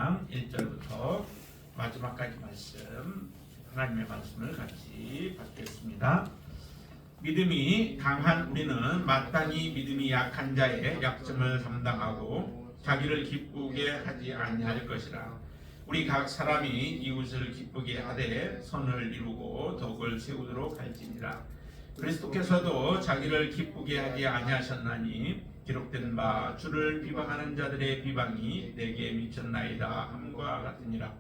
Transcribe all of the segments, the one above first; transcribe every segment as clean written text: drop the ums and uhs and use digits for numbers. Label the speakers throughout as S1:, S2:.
S1: 4장 1절부터 마지막까지 말씀, 하나님의 말씀을 같이 받겠습니다. 믿음이 강한 우리는 마땅히 믿음이 약한 자의 약점을 담당하고 자기를 기쁘게 하지 아니할 것이라. 우리 각 사람이 이웃을 기쁘게 하되 선을 이루고 덕을 세우도록 할지니라. 그리스도께서도 자기를 기쁘게 하지 아니하셨나니 기록된 바 주를 비방하는 자들의 비방이 내게 미쳤나이다 함과 같으니라.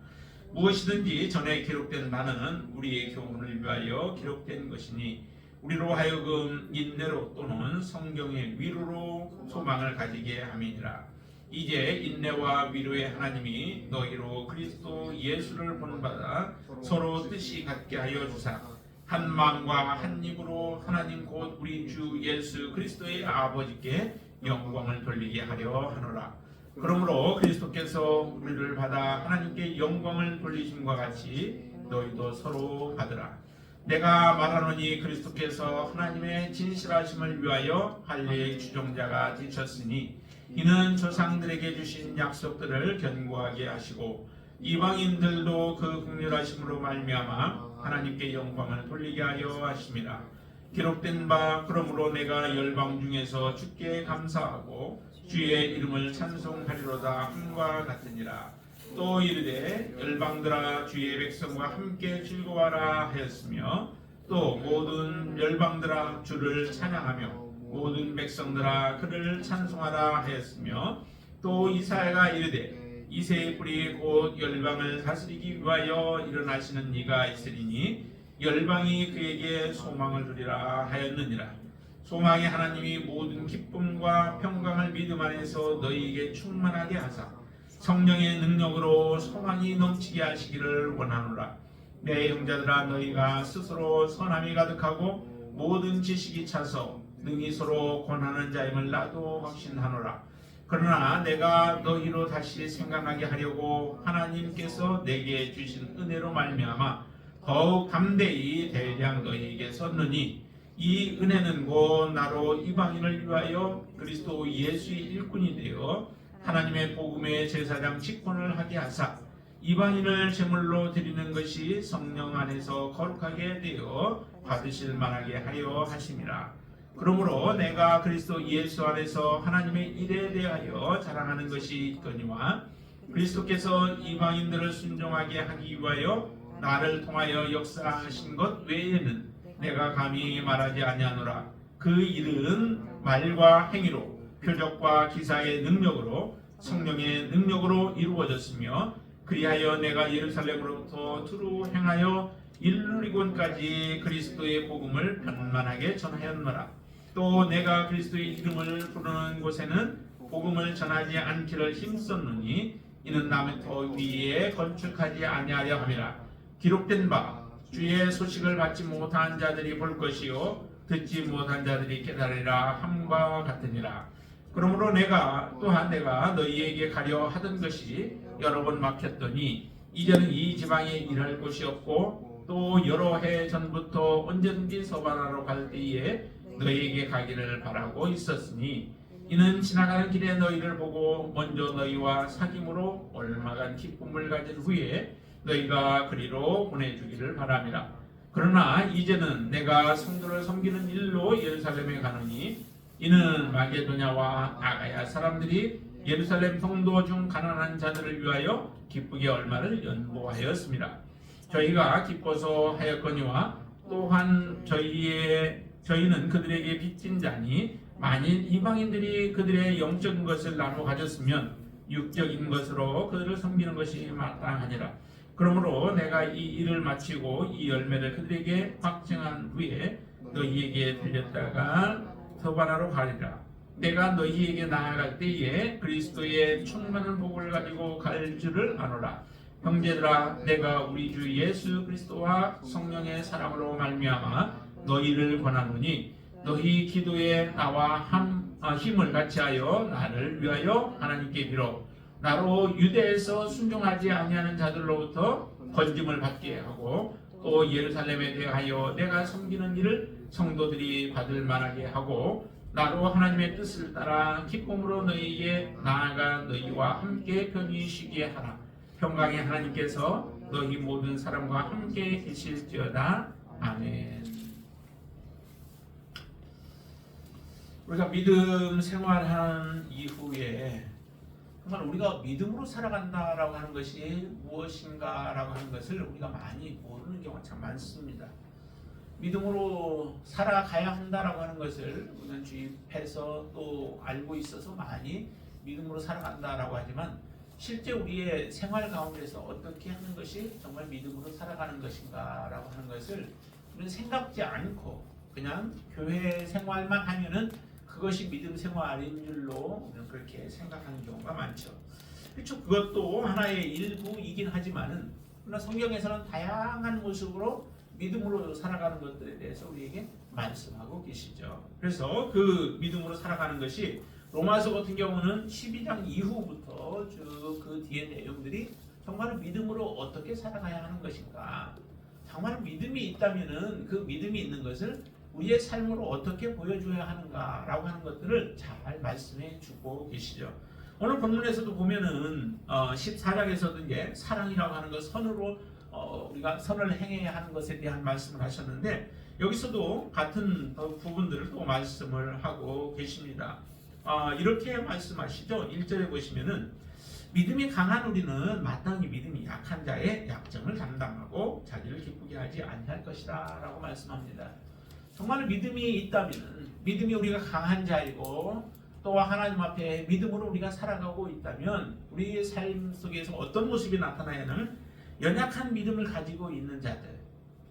S1: 무엇이든지 전에 기록된 바는 우리의 교훈을 위하여 기록된 것이니 우리로 하여금 인내로 또는 성경의 위로로 소망을 가지게 함이니라. 이제 인내와 위로의 하나님이 너희로 그리스도 예수를 본받아 서로 뜻이 같게 하여 주사 한 마음과 한 입으로 하나님 곧 우리 주 예수 그리스도의 아버지께 영광을 돌리게 하려 하노라. 그러므로 그리스도께서 우리를 받아 하나님께 영광을 돌리심과 같이 너희도 서로 받으라. 내가 말하노니 그리스도께서 하나님의 진실하심을 위하여 할례의 추종자가 되셨으니 이는 조상들에게 주신 약속들을 견고하게 하시고 이방인들도 그 긍휼하심으로 말미암아 하나님께 영광을 돌리게 하려 하심이라. 기록된 바 그러므로 내가 열방 중에서 주께 감사하고 주의 이름을 찬송하리로다 함과 같으니라. 또 이르되 열방들아 주의 백성과 함께 즐거워하라 하였으며 또 모든 열방들아 주를 찬양하며 모든 백성들아 그를 찬송하라 하였으며 또 이사야가 이르되 이새의 뿌리 곧 열방을 다스리기 위하여 일어나시는 이가 있으리니 열방이 그에게 소망을 주리라 하였느니라. 소망의 하나님이 모든 기쁨과 평강을 믿음 안에서 너희에게 충만하게 하사 성령의 능력으로 소망이 넘치게 하시기를 원하노라. 내 형제들아 너희가 스스로 선함이 가득하고 모든 지식이 차서 능히 서로 권하는 자임을 나도 확신하노라. 그러나 내가 너희로 다시 생각나게 하려고 하나님께서 내게 주신 은혜로 말미암아 더욱 담대히 대량 너희에게 썼느니 이 은혜는 곧 나로 이방인을 위하여 그리스도 예수의 일꾼이 되어 하나님의 복음의 제사장 직분을 하게 하사 이방인을 제물로 드리는 것이 성령 안에서 거룩하게 되어 받으실 만하게 하려 하심이라. 그러므로 내가 그리스도 예수 안에서 하나님의 일에 대하여 자랑하는 것이 있거니와 그리스도께서 이방인들을 순종하게 하기 위하여 나를 통하여 역사하신 것 외에는 내가 감히 말하지 아니하노라. 그 일은 말과 행위로 표적과 기사의 능력으로 성령의 능력으로 이루어졌으며 그리하여 내가 예루살렘으로부터 두루 행하여 일루리곤까지 그리스도의 복음을 편만하게 전하였노라. 또 내가 그리스도의 이름을 부르는 곳에는 복음을 전하지 않기를 힘썼느니 이는 남의 터 위에 건축하지 아니하려 함이라. 기록된 바 주의 소식을 받지 못한 자들이 볼 것이요 듣지 못한 자들이 깨달으리라 함과 같으니라. 그러므로 내가 너희에게 가려 하던 것이 여러 번 막혔더니 이제는 이 지방에 일할 곳이 없고 또 여러 해 전부터 언제든지 서바나로 갈 때에 너희에게 가기를 바라고 있었으니 이는 지나가는 길에 너희를 보고 먼저 너희와 사귐으로 얼마간 기쁨을 가진 후에 너희가 그리로 보내주기를 바람이라. 그러나 이제는 내가 성도를 섬기는 일로 예루살렘에 가느니 이는 마게도냐와 아가야 사람들이 예루살렘 성도 중 가난한 자들을 위하여 기쁘게 얼마를 연보하였습니다. 저희가 기뻐서 하였거니와 또한 저희는 그들에게 빚진 자니 만일 이방인들이 그들의 영적인 것을 나눠 가졌으면 육적인 것으로 그들을 섬기는 것이 마땅하니라. 그러므로 내가 이 일을 마치고 이 열매를 그들에게 확증한 후에 너희에게 들렸다가 서바나로 가리라. 내가 너희에게 나아갈 때에 그리스도의 충만한 복을 가지고 갈 줄을 아노라. 형제들아 내가 우리 주 예수 그리스도와 성령의 사랑으로 말미암아 너희를 권하노니 너희 기도에 나와 힘을 같이하여 나를 위하여 하나님께 빌어 나로 유대에서 순종하지 아니하는 자들로부터 건짐을 받게 하고 또 예루살렘에 대하여 내가 섬기는 일을 성도들이 받을 만하게 하고 나로 하나님의 뜻을 따라 기쁨으로 너희에게 나아가 너희와 함께 편히 쉬게 하라. 평강의 하나님께서 너희 모든 사람과 함께 계실지어다. 아멘. 우리가 믿음 생활한 이후에 정말 우리가 믿음으로 살아간다라고 하는 것이 무엇인가라고 하는 것을 우리가 많이 모르는 경우가 참 많습니다. 믿음으로 살아가야 한다라고 하는 것을 우리는 주입해서 또 알고 있어서 많이 믿음으로 살아간다라고 하지만 실제 우리의 생활 가운데서 어떻게 하는 것이 정말 믿음으로 살아가는 것인가라고 하는 것을 우리는 생각지 않고 그냥 교회 생활만 하면은 그것이 믿음 생활인 줄로 우리는 그렇게 생각하는 경우가 많죠. 그렇죠. 그것도 하나의 일부이긴 하지만은 그러나 성경에서는 다양한 모습으로 믿음으로 살아가는 것들에 대해서 우리에게 말씀하고 계시죠. 그래서 그 믿음으로 살아가는 것이 로마서 같은 경우는 12장 이후부터 쭉 그 뒤의 내용들이 정말 믿음으로 어떻게 살아가야 하는 것인가, 정말 믿음이 있다면은 그 믿음이 있는 것을 우리의 삶으로 어떻게 보여줘야 하는가라고 하는 것들을 잘 말씀해 주고 계시죠. 오늘 본문에서도 보면은 14장에서도 이제 사랑이라고 하는 것, 선으로 우리가 선을 행해야 하는 것에 대한 말씀을 하셨는데 여기서도 같은 부분들을 또 말씀을 하고 계십니다. 이렇게 말씀하시죠. 1절에 보시면은 믿음이 강한 우리는 마땅히 믿음이 약한 자의 약점을 담당하고 자기를 기쁘게 하지 아니할 것이다 라고 말씀합니다. 정말 믿음이 있다면, 믿음이 우리가 강한 자이고 또 하나님 앞에 믿음으로 우리가 살아가고 있다면 우리의 삶 속에서 어떤 모습이 나타나야 하냐면 연약한 믿음을 가지고 있는 자들,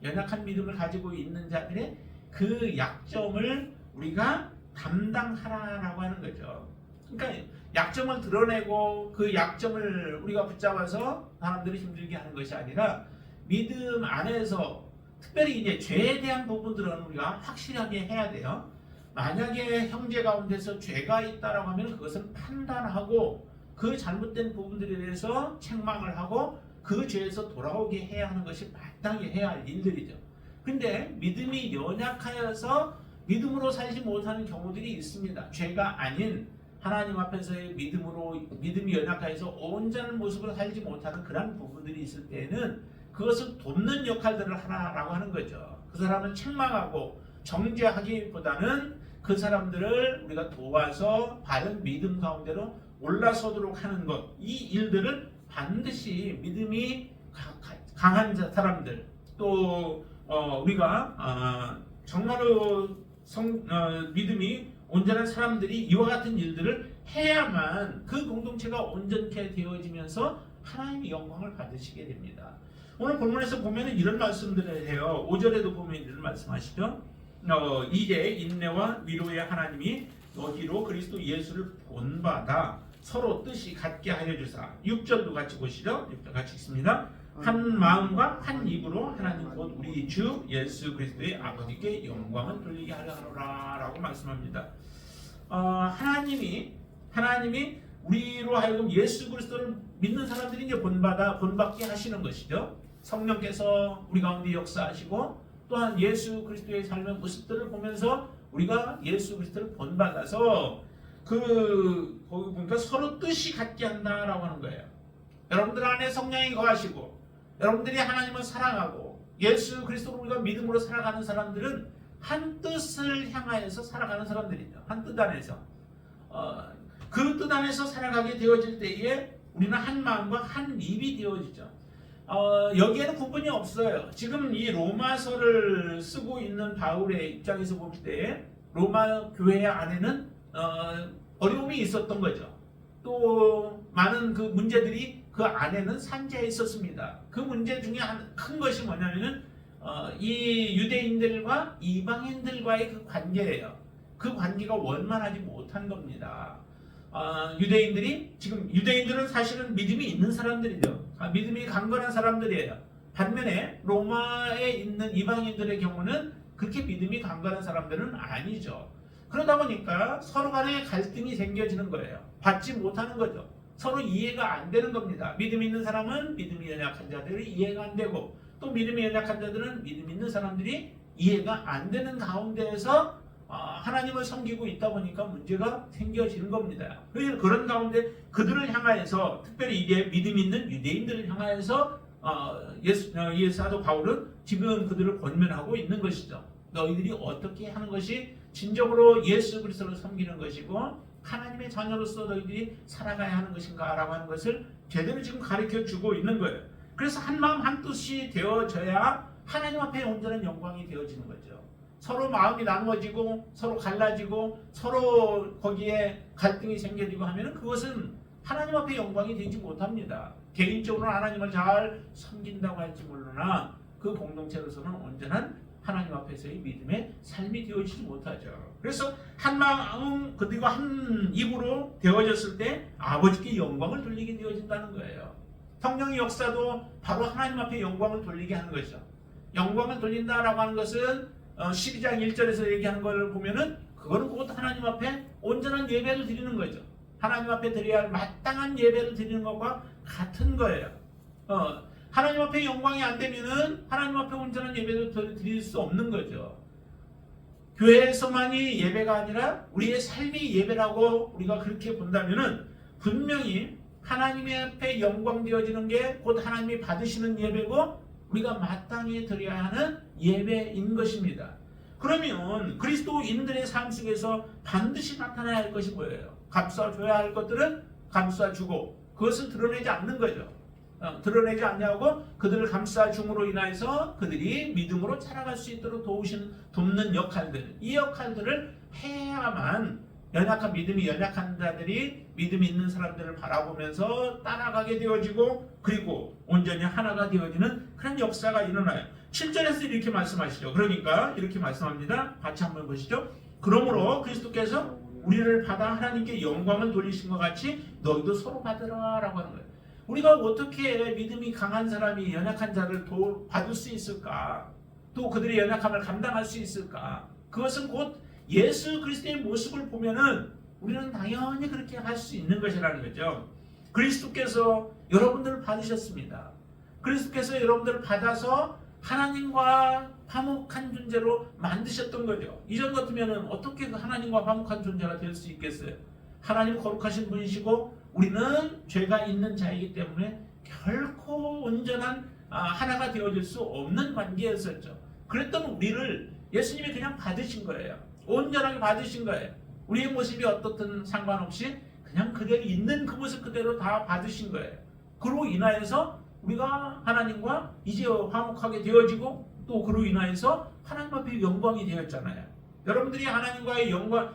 S1: 연약한 믿음을 가지고 있는 자들의 그 약점을 우리가 담당하라라고 하는 거죠. 그러니까 약점을 드러내고 그 약점을 우리가 붙잡아서 사람들이 힘들게 하는 것이 아니라 믿음 안에서 특별히 이제 죄에 대한 부분들은 우리가 확실하게 해야 돼요. 만약에 형제 가운데서 죄가 있다라고 하면 그것을 판단하고 그 잘못된 부분들에 대해서 책망을 하고 그 죄에서 돌아오게 해야 하는 것이 마땅히 해야 할 일들이죠. 근데 믿음이 연약하여서 믿음으로 살지 못하는 경우들이 있습니다. 죄가 아닌 하나님 앞에서의 믿음이 연약하여서 온전한 모습으로 살지 못하는 그런 부분들이 있을 때에는 그것을 돕는 역할들을 하라라고 하는 거죠. 그 사람은 책망하고 정죄하기보다는 그 사람들을 우리가 도와서 바른 믿음 가운데로 올라서도록 하는 것, 이 일들을 반드시 믿음이 강한 사람들, 또 우리가 정말로 믿음이 온전한 사람들이 이와 같은 일들을 해야만 그 공동체가 온전케 되어지면서 하나님의 영광을 받으시게 됩니다. 오늘 본문에서 보면 이런 말씀들을 해요. 5절에도 보면 이런 말씀하시죠. 이제 인내와 위로의 하나님이 너희로 그리스도 예수를 본받아 서로 뜻이 같게 하여 주사. 6절도 같이 보시죠. 6절 같이 읽습니다. 한 마음과 한 입으로 하나님 곧 우리 주 예수 그리스도의 아버지께 영광을 돌리게 하려 하노라 라고 말씀합니다. 하나님이 우리로 하여금 예수 그리스도를 믿는 사람들이 이제 본받게 하시는 것이죠. 성령께서 우리 가운데 역사하시고 또한 예수 그리스도의 삶의 모습들을 보면서 우리가 예수 그리스도를 본받아서 거기 보니까 서로 뜻이 같게 한다라고 하는 거예요. 여러분들 안에 성령이 거하시고 여러분들이 하나님을 사랑하고 예수 그리스도를 우리가 믿음으로 살아가는 사람들은 한 뜻을 향하여서 살아가는 사람들이죠. 한 뜻 안에서 그 뜻 안에서 살아가게 되어질 때에 우리는 한 마음과 한 입이 되어지죠. 여기에는 구분이 없어요. 지금 이 로마서를 쓰고 있는 바울의 입장에서 볼 때 로마 교회 안에는 어려움이 있었던 거죠. 또 많은 그 문제들이 그 안에는 산재해 있었습니다. 그 문제 중에 큰 것이 뭐냐면은 이 유대인들과 이방인들과의 그 관계예요. 그 관계가 원만하지 못한 겁니다. 유대인들은 사실은 믿음이 있는 사람들이죠. 믿음이 강건한 사람들이에요. 반면에 로마에 있는 이방인들의 경우는 그렇게 믿음이 강건한 사람들은 아니죠. 그러다 보니까 서로 간에 갈등이 생겨지는 거예요. 받지 못하는 거죠. 서로 이해가 안 되는 겁니다. 믿음 있는 사람은 믿음이 연약한 자들이 이해가 안 되고 또 믿음이 연약한 자들은 믿음 있는 사람들이 이해가 안 되는 가운데에서 하나님을 섬기고 있다 보니까 문제가 생겨지는 겁니다. 그런 가운데 그들을 향하여서 특별히 이게 믿음 있는 유대인들을 인하여서 사도 바울은 지금 그들을 권면하고 있는 것이죠. 너희들이 어떻게 하는 것이 진정으로 예수 그리스도를 섬기는 것이고 하나님의 자녀로서 너희들이 살아가야 하는 것인가 라고 하는 것을 제대로 지금 가르쳐 주고 있는 거예요. 그래서 한마음 한뜻이 되어져야 하나님 앞에 온전한 영광이 되어지는 거죠. 서로 마음이 나누어지고 서로 갈라지고 서로 거기에 갈등이 생겨지고 하면 그것은 하나님 앞에 영광이 되지 못합니다. 개인적으로 하나님을 잘 섬긴다고 할지 모르나 그 공동체로서는 온전한 하나님 앞에서의 믿음의 삶이 되어지지 못하죠. 그래서 한 마음 그리고 한 입으로 되어졌을 때 아버지께 영광을 돌리게 되어진다는 거예요. 성령의 역사도 바로 하나님 앞에 영광을 돌리게 하는 것이죠. 영광을 돌린다라고 하는 것은 12장 1절에서 얘기하는 걸 보면은 그거는 곧 하나님 앞에 온전한 예배를 드리는 거죠. 하나님 앞에 드려야 할 마땅한 예배를 드리는 것과 같은 거예요. 하나님 앞에 영광이 안 되면은 하나님 앞에 온전한 예배도 드릴 수 없는 거죠. 교회에서만이 예배가 아니라 우리의 삶이 예배라고 우리가 그렇게 본다면은 분명히 하나님의 앞에 영광 되어지는 게 곧 하나님이 받으시는 예배고 우리가 마땅히 드려야 하는 예배인 것입니다. 그러면 그리스도인들의 삶 속에서 반드시 나타나야 할 것이 뭐예요? 감싸줘야 할 것들은 감싸주고 그것을 드러내지 않는 거죠. 드러내지 않냐고 그들을 감싸줌으로 인해서 그들이 믿음으로 살아갈 수 있도록 돕는 역할들, 이 역할들을 해야만 연약한 믿음이 연약한 자들이 믿음 있는 사람들을 바라보면서 따라가게 되어지고 그리고 온전히 하나가 되어지는 그런 역사가 일어나요. 7절에서 이렇게 말씀하시죠. 그러니까 이렇게 말씀합니다. 같이 한번 보시죠. 그러므로 그리스도께서 우리를 받아 하나님께 영광을 돌리신 것 같이 너희도 서로 받으라 라고 하는 거예요. 우리가 어떻게 믿음이 강한 사람이 연약한 자를 받을 수 있을까? 또 그들의 연약함을 감당할 수 있을까? 그것은 곧 예수 그리스도의 모습을 보면은 우리는 당연히 그렇게 할 수 있는 것이라는 거죠. 그리스도께서 여러분들을 받으셨습니다. 그리스도께서 여러분들을 받아서 하나님과 화목한 존재로 만드셨던 거죠. 이전 같으면 어떻게 하나님과 화목한 존재가 될 수 있겠어요? 하나님 거룩하신 분이시고 우리는 죄가 있는 자이기 때문에 결코 온전한 하나가 되어질 수 없는 관계였었죠. 그랬던 우리를 예수님이 그냥 받으신 거예요. 온전하게 받으신 거예요. 우리의 모습이 어떻든 상관없이 그냥 그대로 있는 그 모습 그대로 다 받으신 거예요. 그로 인하여서 우리가 하나님과 이제 화목하게 되어지고 또 그로 인하여서 하나님 앞에 영광이 되었잖아요. 여러분들이 하나님과의 영광,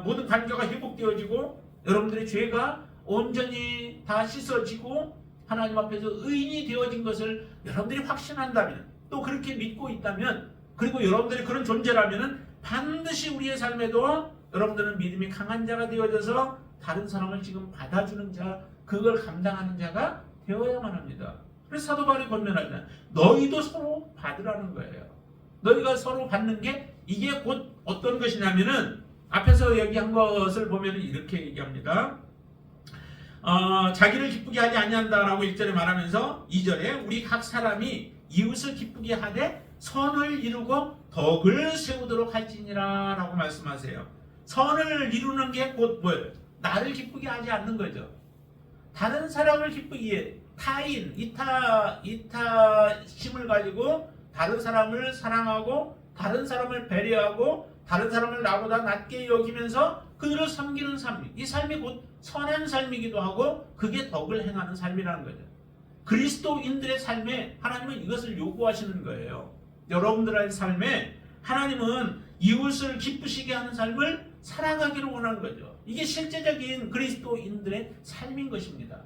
S1: 모든 관계가 회복되어지고 여러분들의 죄가 온전히 다 씻어지고 하나님 앞에서 의인이 되어진 것을 여러분들이 확신한다면 또 그렇게 믿고 있다면 그리고 여러분들이 그런 존재라면 반드시 우리의 삶에도 여러분들은 믿음이 강한 자가 되어져서 다른 사람을 지금 받아주는 자, 그걸 감당하는 자가 되어야만 합니다. 그래서 사도 바울이 권면하잖아요. 너희도 서로 받으라는 거예요. 너희가 서로 받는 게 이게 곧 어떤 것이냐면은 앞에서 얘기한 것을 보면 이렇게 얘기합니다. 자기를 기쁘게 하지 아니한다라고 1절에 말하면서 2절에 우리 각 사람이 이웃을 기쁘게 하되 선을 이루고 덕을 세우도록 할지니라 라고 말씀하세요. 선을 이루는 게 곧 뭐예요? 나를 기쁘게 하지 않는 거죠. 다른 사람을 기쁘게 해. 타인, 이타심을 가지고 다른 사람을 사랑하고 다른 사람을 배려하고 다른 사람을 나보다 낮게 여기면서 그들을 섬기는 삶, 이 삶이 곧 선한 삶이기도 하고 그게 덕을 행하는 삶이라는 거죠. 그리스도인들의 삶에 하나님은 이것을 요구하시는 거예요. 여러분들의 삶에 하나님은 이웃을 기쁘시게 하는 삶을 살아가기를 원하는 거죠. 이게 실제적인 그리스도인들의 삶인 것입니다.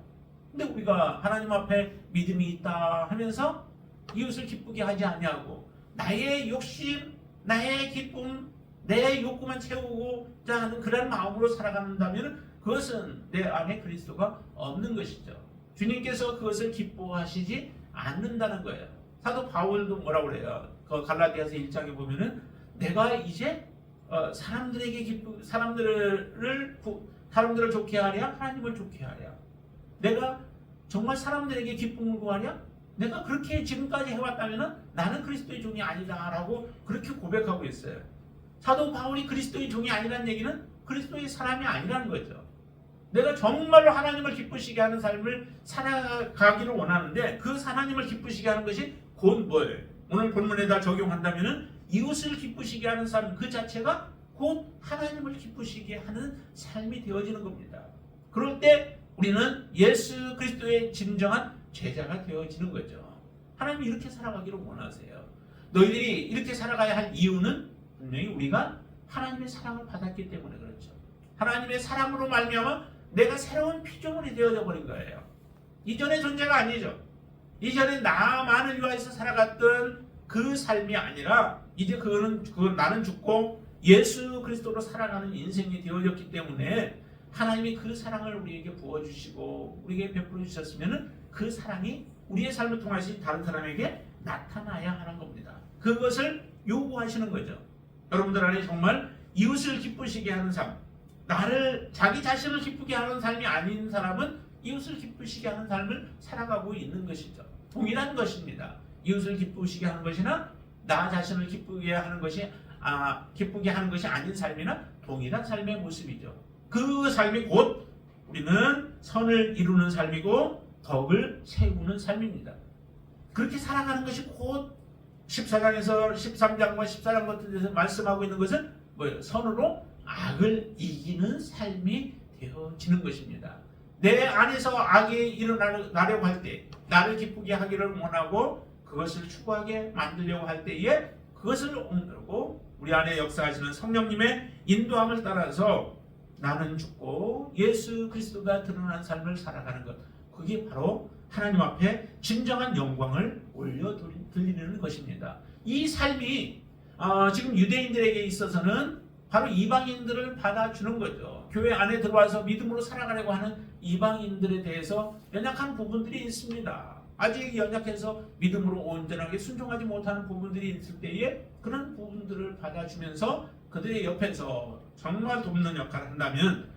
S1: 근데 우리가 하나님 앞에 믿음이 있다 하면서 이웃을 기쁘게 하지 아니하고 나의 욕심, 나의 기쁨, 내 욕구만 채우고자 하는 그런 마음으로 살아간다면 그것은 내 안에 그리스도가 없는 것이죠. 주님께서 그것을 기뻐하시지 않는다는 거예요. 사도 바울도 뭐라고 그래요? 그 갈라디아서 1장에 보면은 내가 이제 사람들을 좋게 하랴 하나님을 좋게 하랴. 내가 정말 사람들에게 기쁨을 구하랴? 내가 그렇게 지금까지 해왔다면은 나는 그리스도의 종이 아니다라고 그렇게 고백하고 있어요. 사도 바울이 그리스도의 종이 아니라는 얘기는 그리스도의 사람이 아니라는 거죠. 내가 정말로 하나님을 기쁘시게 하는 삶을 살아가기를 원하는데 그 하나님을 기쁘시게 하는 것이 곧 뭐예요? 오늘 본문에다 적용한다면은 이웃을 기쁘시게 하는 삶 그 자체가 곧 하나님을 기쁘시게 하는 삶이 되어지는 겁니다. 그럴 때 우리는 예수 그리스도의 진정한 제자가 되어지는 거죠. 하나님이 이렇게 살아가기를 원하세요. 너희들이 이렇게 살아가야 할 이유는 분명히 우리가 하나님의 사랑을 받았기 때문에 그렇죠. 하나님의 사랑으로 말미암아 내가 새로운 피조물이 되어져 버린 거예요. 이전의 존재가 아니죠. 이전에 나만을 위하여서 살아갔던 그 삶이 아니라 이제 그건 나는 죽고 예수 그리스도로 살아가는 인생이 되어졌기 때문에 하나님이 그 사랑을 우리에게 부어주시고 우리에게 베풀어 주셨으면 그 사랑이 우리의 삶을 통해서 다른 사람에게 나타나야 하는 겁니다. 그것을 요구하시는 거죠. 여러분들 안에 정말 이웃을 기쁘시게 하는 삶, 자기 자신을 기쁘게 하는 삶이 아닌 사람은 이웃을 기쁘시게 하는 삶을 살아가고 있는 것이죠. 동일한 것입니다. 이웃을 기쁘시게 하는 것이나 나 자신을 기쁘게 하는 것이 아닌 삶이나 동일한 삶의 모습이죠. 그 삶이 곧 우리는 선을 이루는 삶이고 덕을 세우는 삶입니다. 그렇게 살아가는 것이 곧 14장에서 13장과 14장 같은 데서 말씀하고 있는 것은 뭐예요? 선으로 악을 이기는 삶이 되어지는 것입니다. 내 안에서 악이 일어나려고 할 때 나를 기쁘게 하기를 원하고 그것을 추구하게 만들려고 할 때에 그것을 옹들고 우리 안에 역사하시는 성령님의 인도함을 따라서 나는 죽고 예수 그리스도가 드러난 삶을 살아가는 것, 그게 바로 하나님 앞에 진정한 영광을 올려드리는 것입니다. 이 삶이 지금 유대인들에게 있어서는 바로 이방인들을 받아주는 거죠. 교회 안에 들어와서 믿음으로 살아가려고 하는 이방인들에 대해서 연약한 부분들이 있습니다. 아직 연약해서 믿음으로 온전하게 순종하지 못하는 부분들이 있을 때에 그런 부분들을 받아주면서 그들의 옆에서 정말 돕는 역할을 한다면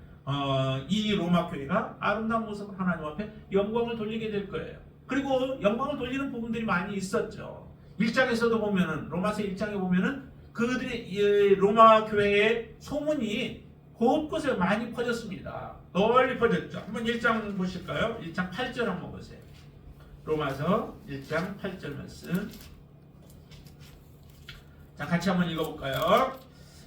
S1: 이 로마 교회가 아름다운 모습으로 하나님 앞에 영광을 돌리게 될 거예요. 그리고 영광을 돌리는 부분들이 많이 있었죠. 1장에서도 보면은 로마서 1장에 보면은 그들의 로마 교회의 소문이 곳곳에 많이 퍼졌습니다. 널리 퍼졌죠. 한번 1장 보실까요? 1장 8절 한번 보세요. 로마서 1장 8절 말씀. 자, 같이 한번 읽어볼까요?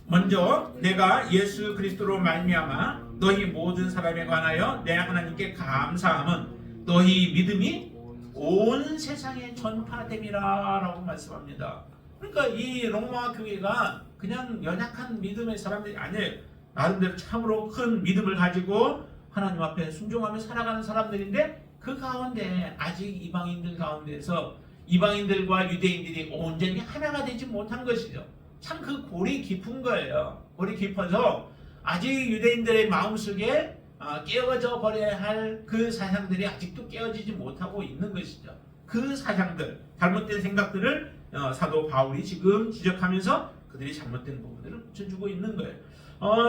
S1: 먼저 내가 예수 그리스도로 말미암아 너희 모든 사람에 관하여 내 하나님께 감사함은 너희 믿음이 온 세상에 전파됨이라 라고 말씀합니다. 그러니까 이 로마 교회가 그냥 연약한 믿음의 사람들이 아니에요. 나름대로 참으로 큰 믿음을 가지고 하나님 앞에 순종하며 살아가는 사람들인데 그 가운데 아직 이방인들 가운데서 이방인들과 유대인들이 온전히 하나가 되지 못한 것이죠. 참 그 골이 깊은 거예요. 골이 깊어서 아직 유대인들의 마음속에 깨어져 버려야 할 그 사상들이 아직도 깨어지지 못하고 있는 것이죠. 그 사상들, 잘못된 생각들을 사도 바울이 지금 지적하면서 그들이 잘못된 부분들을 붙여주고 있는 거예요.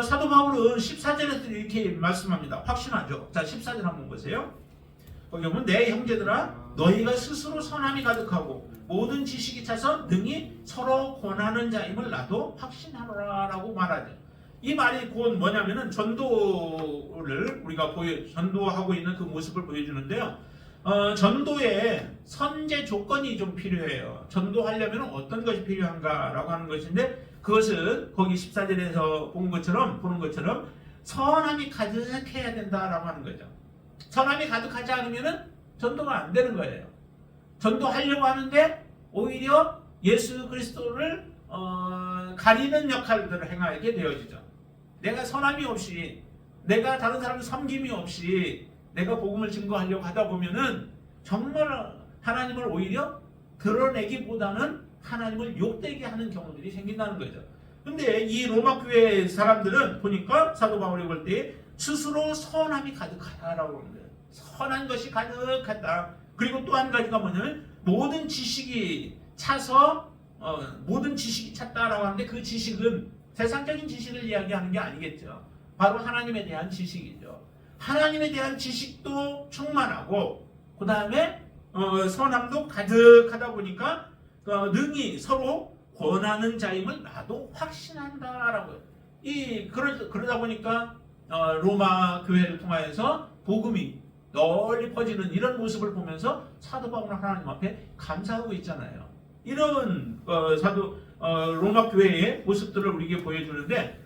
S1: 사도 바울은 14절에서 이렇게 말씀합니다. 확신하죠. 자, 14절 한번 보세요. 거기 보면 내 형제들아 너희가 스스로 선함이 가득하고 모든 지식이 차서 능히 서로 권하는 자임을 나도 확신하노라 라고 말하죠. 이 말이 곧 뭐냐면은 전도를 우리가 전도하고 있는 그 모습을 보여주는데요. 전도에 선제 조건이 좀 필요해요. 전도하려면 어떤 것이 필요한가라고 하는 것인데 그것은 거기 14절에서 보는 것처럼 선함이 가득해야 된다라고 하는 거죠. 선함이 가득하지 않으면 전도가 안 되는 거예요. 전도하려고 하는데 오히려 예수 그리스도를 가리는 역할들을 행하게 되어지죠. 내가 선함이 없이 내가 다른 사람을 섬김이 없이 내가 복음을 증거하려고 하다 보면은 정말 하나님을 오히려 드러내기보다는 하나님을 욕되게 하는 경우들이 생긴다는 거죠. 근데 이 로마 교회 사람들은 보니까 사도 바울이 볼 때 스스로 선함이 가득하다라고 하는 거예요. 선한 것이 가득하다. 그리고 또 한 가지가 뭐냐면 모든 지식이 차서 모든 지식이 찼다라고 하는데 그 지식은 세상적인 지식을 이야기하는 게 아니겠죠. 바로 하나님에 대한 지식이죠. 하나님에 대한 지식도 충만하고 그 다음에 선함도 가득하다 보니까 능히 서로 권하는 자임을 나도 확신한다라고요. 그러다 보니까 로마 교회를 통하여서 복음이 널리 퍼지는 이런 모습을 보면서 사도 바울은 하나님 앞에 감사하고 있잖아요. 이런 로마 교회의 모습들을 우리에게 보여주는데,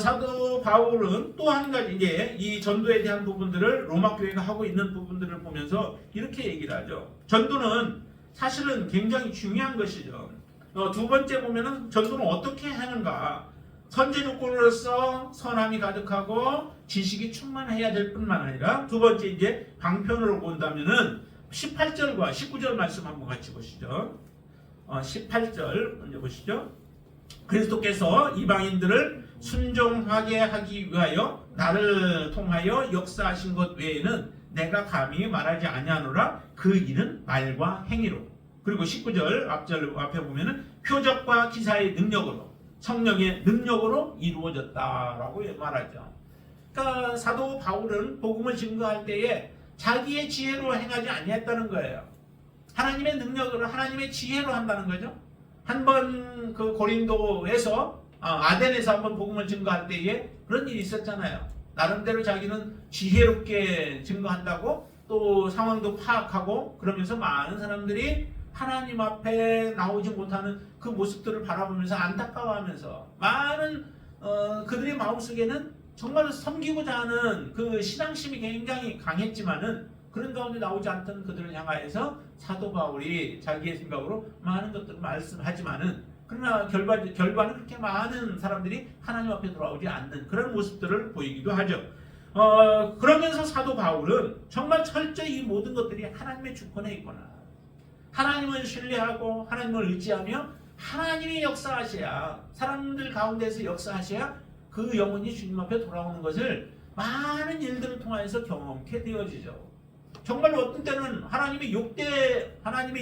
S1: 사도 바울은 또 한 가지 이제 이 전도에 대한 부분들을 로마 교회가 하고 있는 부분들을 보면서 이렇게 얘기를 하죠. 전도는 사실은 굉장히 중요한 것이죠. 두 번째 보면은 전도는 어떻게 하는가? 선제 조건으로서 선함이 가득하고 지식이 충만해야 될 뿐만 아니라, 두 번째 이제 방편으로 본다면은 18절과 19절 말씀 한번 같이 보시죠. 18절 먼저 보시죠. 그리스도께서 이방인들을 순종하게 하기 위하여 나를 통하여 역사하신 것 외에는 내가 감히 말하지 아니하노라. 그 일은 말과 행위로. 그리고 19절 앞에 보면은 표적과 기사의 능력으로, 성령의 능력으로 이루어졌다라고 말하죠. 그러니까 사도 바울은 복음을 증거할 때에 자기의 지혜로 행하지 아니했다는 거예요. 하나님의 능력으로, 하나님의 지혜로 한다는 거죠. 한번 그 고린도에서 아덴에서 한번 복음을 증거할 때에 그런 일이 있었잖아요. 나름대로 자기는 지혜롭게 증거한다고 또 상황도 파악하고 그러면서 많은 사람들이 하나님 앞에 나오지 못하는 그 모습들을 바라보면서 안타까워하면서 많은 그들의 마음속에는 정말 섬기고자 하는 그 신앙심이 굉장히 강했지만은 그런 가운데 나오지 않던 그들을 향하여서 사도 바울이 자기의 생각으로 많은 것들을 말씀하지만은, 그러나 결과는 그렇게 많은 사람들이 하나님 앞에 돌아오지 않는 그런 모습들을 보이기도 하죠. 그러면서 사도 바울은 정말 철저히 이 모든 것들이 하나님의 주권에 있구나, 하나님을 신뢰하고 하나님을 의지하며 하나님이 역사하셔야, 사람들 가운데서 역사하셔야 그 영혼이 주님 앞에 돌아오는 것을 많은 일들을 통해서 경험케 되어지죠. 정말 어떤 때는 하나님의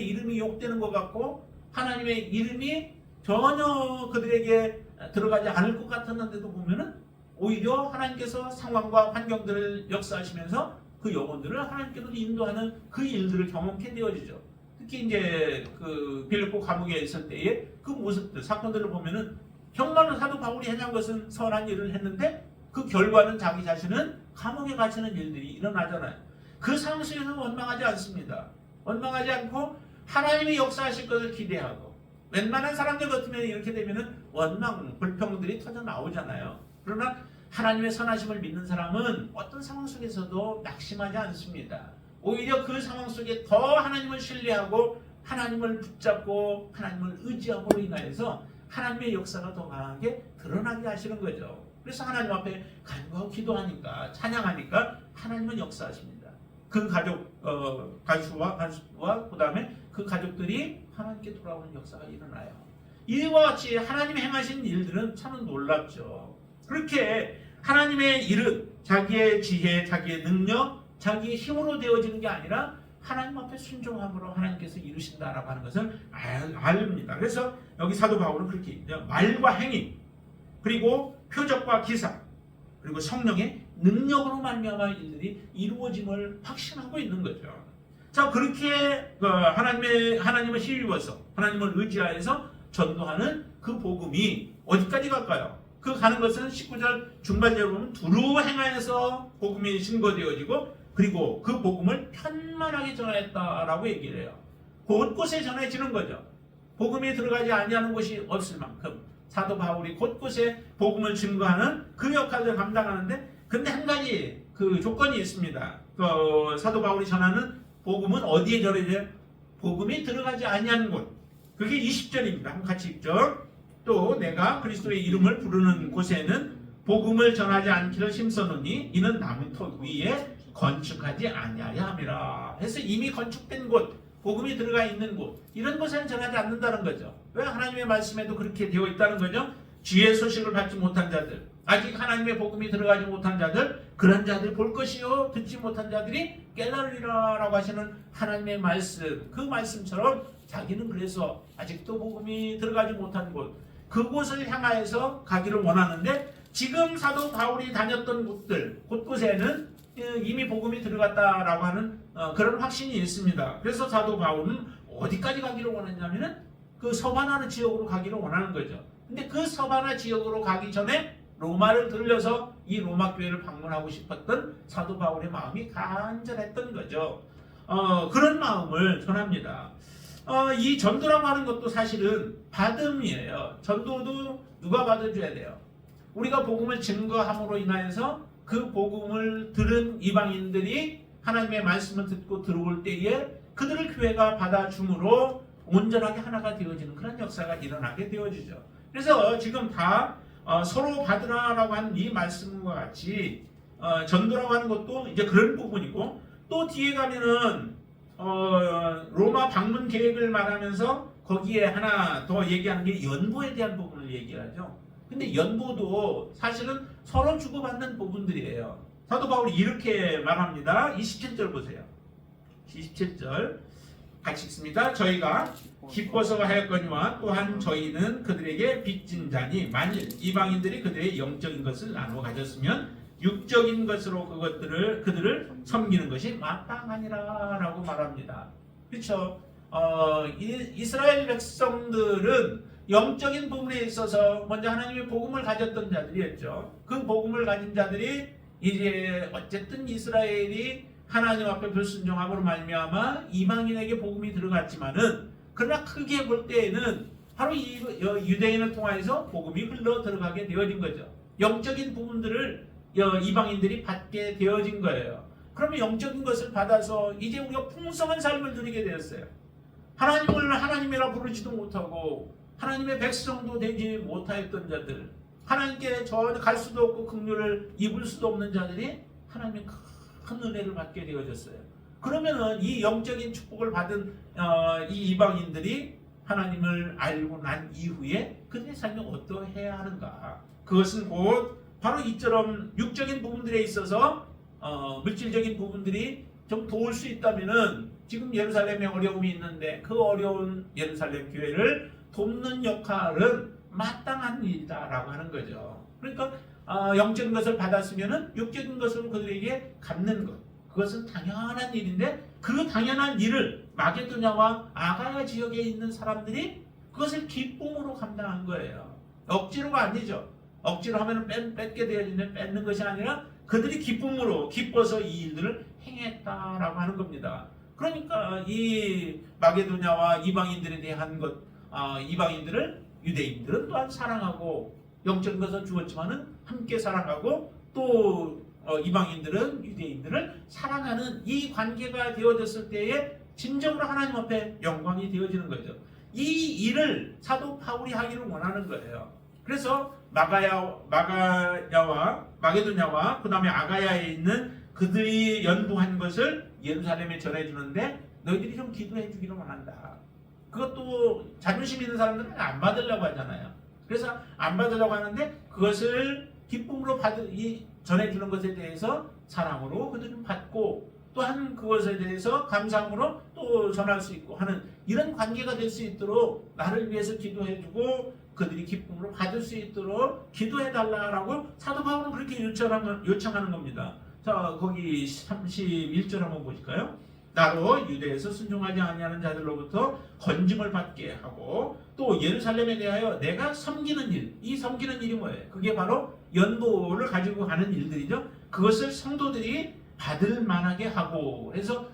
S1: 이름이 욕되는 것 같고 하나님의 이름이 전혀 그들에게 들어가지 않을 것 같았는데도 보면은 오히려 하나님께서 상황과 환경들을 역사하시면서 그 영혼들을 하나님께로 인도하는 그 일들을 경험케 되어지죠. 특히 이제 그 빌립보 감옥에 있을 때의 그 모습들, 사건들을 보면은 정말로 사도 바울이 행한 것은 선한 일을 했는데 그 결과는 자기 자신은 감옥에 갇히는 일들이 일어나잖아요. 그 상황 속에서 원망하지 않습니다. 원망하지 않고 하나님이 역사하실 것을 기대하고, 웬만한 사람들 같으면 이렇게 되면은 원망, 불평들이 터져 나오잖아요. 그러나 하나님의 선하심을 믿는 사람은 어떤 상황 속에서도 낙심하지 않습니다. 오히려 그 상황 속에 더 하나님을 신뢰하고 하나님을 붙잡고 하나님을 의지함으로 인하여서 하나님의 역사가 더 강하게 드러나게 하시는 거죠. 그래서 하나님 앞에 간구하고 기도하니까, 찬양하니까 하나님은 역사하십니다. 그 가수와 그 다음에 그 가족들이 하나님께 돌아오는 역사가 일어나요. 이와 같이 하나님이 행하신 일들은 참 놀랍죠. 그렇게 하나님의 일은 자기의 지혜, 자기의 능력, 자기의 힘으로 되어지는 게 아니라 하나님 앞에 순종함으로 하나님께서 이루신다라고 하는 것을 알립니다. 그래서 여기 사도 바울은 그렇게 있죠. 말과 행위, 그리고 표적과 기사, 그리고 성령의 능력으로 말미암아 일들이 이루어짐을 확신하고 있는 거죠. 자, 그렇게 하나님을 힘입어서 하나님을 의지하여서 전도하는 그 복음이 어디까지 갈까요? 그 가는 것은 19절 중반절에 보면 두루 행하여서 복음이 신고되어지고, 그리고 그 복음을 편만하게 전하였다라고 얘기를 해요. 곳곳에 전해지는 거죠. 복음이 들어가지 아니하는 곳이 없을 만큼 사도 바울이 곳곳에 복음을 증거하는 그 역할을 감당하는데, 근데 한 가지 그 조건이 있습니다. 사도 바울이 전하는 복음은 어디에 전해져요? 복음이 들어가지 아니하는 곳. 그게 20절입니다. 한번 같이 읽죠. 또 내가 그리스도의 이름을 부르는 곳에는 복음을 전하지 않기를 힘써노니 이는 나무터 위에 건축하지 아니하려 함이라. 해서 이미 건축된 곳, 복음이 들어가 있는 곳, 이런 곳에는 전하지 않는다는 거죠. 왜? 하나님의 말씀에도 그렇게 되어 있다는 거죠. 주의 소식을 받지 못한 자들, 아직 하나님의 복음이 들어가지 못한 자들, 그런 자들 볼 것이요 듣지 못한 자들이 깨달으리라 라고 하시는 하나님의 말씀, 그 말씀처럼 자기는 그래서 아직도 복음이 들어가지 못한 곳, 그곳을 향하여서 가기를 원하는데, 지금 사도 바울이 다녔던 곳들 곳곳에는 이미 복음이 들어갔다라고 하는 그런 확신이 있습니다. 그래서 사도 바울은 어디까지 가기를 원했냐면은 그 서바나 지역으로 가기를 원하는 거죠. 근데 그 서바나 지역으로 가기 전에 로마를 들려서 이 로마 교회를 방문하고 싶었던 사도 바울의 마음이 간절했던 거죠. 그런 마음을 전합니다. 이 전도라고 하는 것도 사실은 받음이에요. 전도도 누가 받아줘야 돼요? 우리가 복음을 증거함으로 인하여서 그 복음을 들은 이방인들이 하나님의 말씀을 듣고 들어올 때에 그들을 교회가 받아줌으로 온전하게 하나가 되어지는 그런 역사가 일어나게 되어지죠. 그래서 지금 다 서로 받으라라고 하는 이 말씀과 같이 전도라고 하는 것도 이제 그런 부분이고, 또 뒤에 가면은 로마 방문 계획을 말하면서 거기에 하나 더 얘기하는 게 연보에 대한 부분을 얘기하죠. 근데 연보도 사실은 서로 주고받는 부분들이에요. 사도 바울이 이렇게 말합니다. 27절 보세요. 27절 같이 읽습니다. 저희가 기뻐서 하였거니와 또한 저희는 그들에게 빚진 자니 만일 이방인들이 그들의 영적인 것을 나누어 가졌으면 육적인 것으로 그들을 섬기는 것이 마땅하니라라고 말합니다. 그렇죠? 이스라엘 백성들은 영적인 부분에 있어서 먼저 하나님의 복음을 가졌던 자들이었죠. 그 복음을 가진 자들이 이제 어쨌든 이스라엘이 하나님 앞에 불순종함으로 말미암아 이방인에게 복음이 들어갔지만은, 그러나 크게 볼 때에는 바로 이 유대인을 통해서 복음이 흘러 들어가게 되어진 거죠. 영적인 부분들을 이방인들이 받게 되어진 거예요. 그러면 영적인 것을 받아서 이제 우리가 풍성한 삶을 누리게 되었어요. 하나님을 하나님이라 부르지도 못하고 하나님의 백성도 되지 못하였던 자들, 하나님께 전혀 갈 수도 없고 긍휼을 입을 수도 없는 자들이 하나님의 큰 은혜를 받게 되어졌어요. 그러면은 이 영적인 축복을 받은 이 이방인들이 하나님을 알고 난 이후에 그들의 삶이 어떠해야 하는가? 그것은 곧 바로 이처럼 육적인 부분들에 있어서 물질적인 부분들이 좀 도울 수 있다면은, 지금 예루살렘에 어려움이 있는데 그 어려운 예루살렘 교회를 돕는 역할은 마땅한 일이다라고 하는 거죠. 그러니까 영적인 것을 받았으면은 육적인 것으로 그들에게 갚는 것, 그것은 당연한 일인데, 그 당연한 일을 마게도냐와 아가야 지역에 있는 사람들이 그것을 기쁨으로 감당한 거예요. 억지로가 아니죠. 억지로 하면 뺏게 되어지는, 뺏는 것이 아니라 그들이 기쁨으로 기뻐서 이 일들을 행했다라고 하는 겁니다. 그러니까 이 마게도냐와 이방인들에 대한 것, 이방인들을 유대인들은 또한 사랑하고 영적인 것을 주었지만은 함께 사랑하고, 또 이방인들은 유대인들을 사랑하는 이 관계가 되어졌을 때에 진정으로 하나님 앞에 영광이 되어지는 거죠. 이 일을 사도 바울이 하기를 원하는 거예요. 그래서 마가야와 마게도냐와 그 다음에 아가야에 있는 그들이 연구한 것을 예루살렘에 전해주는데 너희들이 좀 기도해 주기를 원한다. 그것도 자존심 있는 사람들은 안 받으려고 하잖아요. 그래서 안 받으려고 하는데 그것을 기쁨으로 전해주는 것에 대해서 사랑으로 그들은 받고, 또한 그것에 대해서 감사함으로 또 전할 수 있고 하는 이런 관계가 될 수 있도록 나를 위해서 기도해주고 그들이 기쁨으로 받을 수 있도록 기도해달라고 사도 바울은 그렇게 요청하는 겁니다. 자, 거기 31절 한번 보실까요? 나로 유대에서 순종하지 아니하는 자들로부터 건짐을 받게 하고 또 예루살렘에 대하여 내가 섬기는 일, 이 섬기는 일이 뭐예요? 그게 바로 연보를 가지고 가는 일들이죠. 그것을 성도들이 받을 만하게 하고, 그래서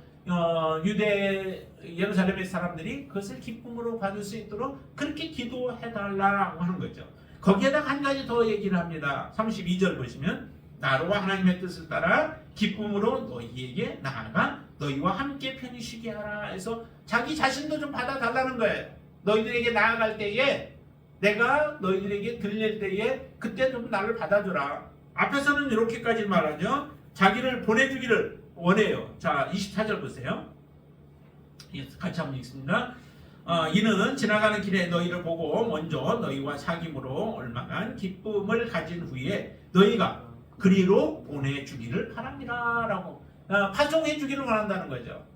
S1: 예루살렘의 사람들이 그것을 기쁨으로 받을 수 있도록 그렇게 기도해달라고 하는 거죠. 거기에다 한 가지 더 얘기를 합니다. 32절 보시면 나로와 하나님의 뜻을 따라 기쁨으로 너희에게 나아가 너희와 함께 편히 쉬게 하라 해서 자기 자신도 좀 받아달라는 거예요. 너희들에게 나아갈 때에, 내가 너희들에게 들릴 때에 그때 좀 나를 받아줘라. 앞에서는 이렇게까지 말하죠. 자기를 보내주기를 원해요. 자, 24절 보세요. 같이 한번 읽습니다. 이는 지나가는 길에 너희를 보고 먼저 너희와 사귐으로 얼마간 기쁨을 가진 후에 너희가 그리로 보내주기를 바랍니다 라고 파송해주기를 원한다는 거죠.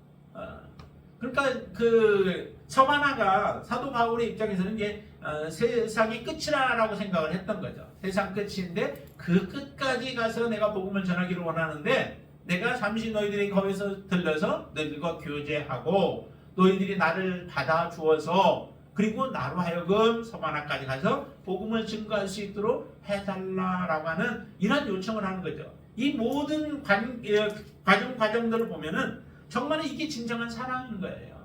S1: 그러니까 그 서바나가 사도 바울의 입장에서는 이제 세상이 끝이라고 생각을 했던 거죠. 세상 끝인데 그 끝까지 가서 내가 복음을 전하기를 원하는데, 내가 잠시 너희들이 거기서 들려서 너희들과 교제하고 너희들이 나를 받아주어서 그리고 나로 하여금 서바나까지 가서 복음을 증거할 수 있도록 해달라라고 하는 이런 요청을 하는 거죠. 이 모든 과정들을 보면은 정말 이게 진정한 사랑인 거예요.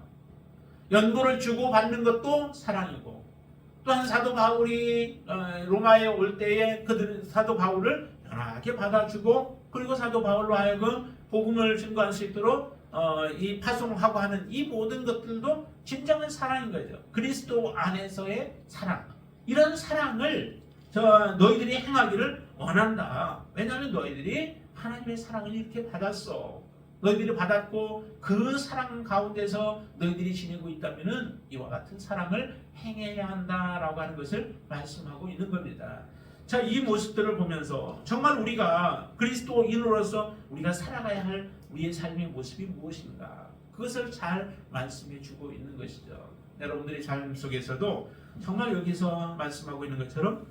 S1: 연고를 주고 받는 것도 사랑이고, 또한 사도 바울이 로마에 올 때에 그들 사도 바울을 편하게 받아주고, 그리고 사도 바울로 하여금 복음을 증거할 수 있도록 이 파송하고 하는 이 모든 것들도 진정한 사랑인 거죠. 그리스도 안에서의 사랑. 이런 사랑을 너희들이 행하기를 원한다. 왜냐하면 너희들이 하나님의 사랑을 이렇게 받았어. 너희들이 받았고 그 사랑 가운데서 너희들이 지내고 있다면은 이와 같은 사랑을 행해야 한다라고 하는 것을 말씀하고 있는 겁니다. 자, 이 모습들을 보면서 정말 우리가 그리스도인으로서 우리가 살아가야 할 우리의 삶의 모습이 무엇인가, 그것을 잘 말씀해 주고 있는 것이죠. 여러분들의 삶 속에서도 정말 여기서 말씀하고 있는 것처럼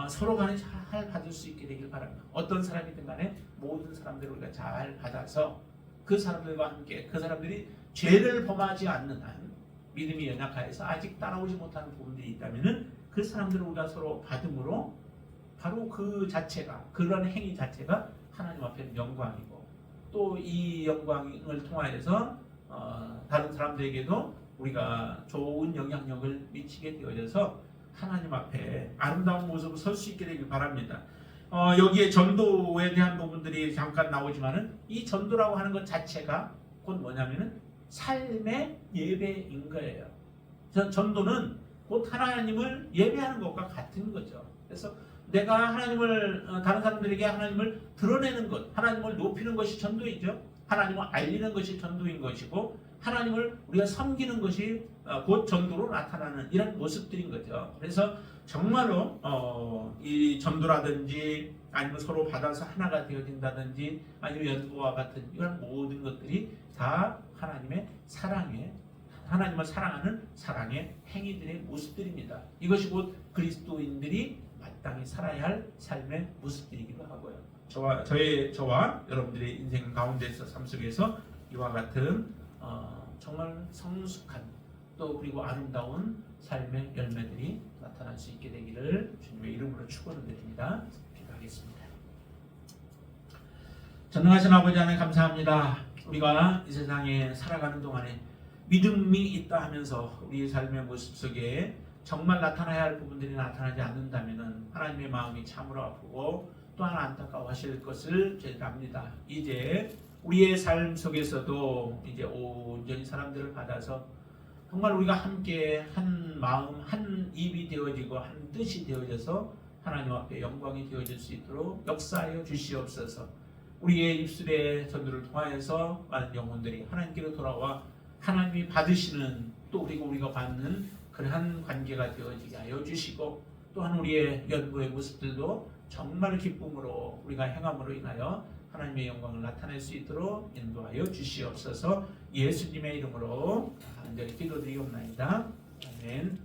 S1: 서로 간에 잘 받을 수 있게 되길 바랍니다. 어떤 사람이든 간에 모든 사람들을 우리가 잘 받아서 그 사람들과 함께, 그 사람들이 죄를 범하지 않는 한 믿음이 연약하여서 아직 따라오지 못하는 부분들이 있다면은 그 사람들을 우리가 서로 받음으로 바로 그 자체가, 그런 행위 자체가 하나님 앞에는 영광이고, 또 이 영광을 통하여서 다른 사람들에게도 우리가 좋은 영향력을 미치게 되어져서 하나님 앞에 아름다운 모습으로 설 수 있게 되길 바랍니다. 여기에 전도에 대한 부분들이 잠깐 나오지만은 이 전도라고 하는 것 자체가 곧 뭐냐면은 삶의 예배인 거예요. 전도는 곧 하나님을 예배하는 것과 같은 거죠. 그래서 내가 하나님을, 다른 사람들에게 하나님을 드러내는 것, 하나님을 높이는 것이 전도이죠. 하나님을 알리는 것이 전도인 것이고, 하나님을 우리가 섬기는 것이 곧 전도로 나타나는 이런 모습들인 거죠. 그래서 정말로 이 전도라든지 아니면 서로 받아서 하나가 되어진다든지 아니면 연고와 같은 이런 모든 것들이 다 하나님의 사랑에, 하나님을 사랑하는 사랑의 행위들의 모습들입니다. 이것이 곧 그리스도인들이 마땅히 살아야 할 삶의 모습들이기도 하고요. 저와 여러분들의 인생 가운데서 삶 속에서 이와 같은 정말 성숙한 또 그리고 아름다운 삶의 열매들이 나타날 수 있게 되기를 주님의 이름으로 축원을 드립니다. 기도하겠습니다. 전능하신 아버지 하나님 감사합니다. 우리가 이 세상에 살아가는 동안에 믿음이 있다 하면서 우리의 삶의 모습 속에 정말 나타나야 할 부분들이 나타나지 않는다면 하나님의 마음이 참으로 아프고 또한 안타까워하실 것을 저희가 압니다. 이제 우리의 삶 속에서도 이제 온전히 사람들을 받아서 정말 우리가 함께 한 마음, 한 입이 되어지고 한 뜻이 되어져서 하나님 앞에 영광이 되어질 수 있도록 역사하여 주시옵소서. 우리의 입술의 전도를 통하여서 많은 영혼들이 하나님께로 돌아와 하나님이 받으시는 또 그리고 우리가 받는 그러한 관계가 되어지게 하여 주시고, 또한 우리의 연구의 모습들도 정말 기쁨으로 우리가 행함으로 인하여 하나님의 영광을 나타낼 수 있도록 인도하여 주시옵소서. 예수님의 이름으로 간절히 기도드리옵나이다. 아멘.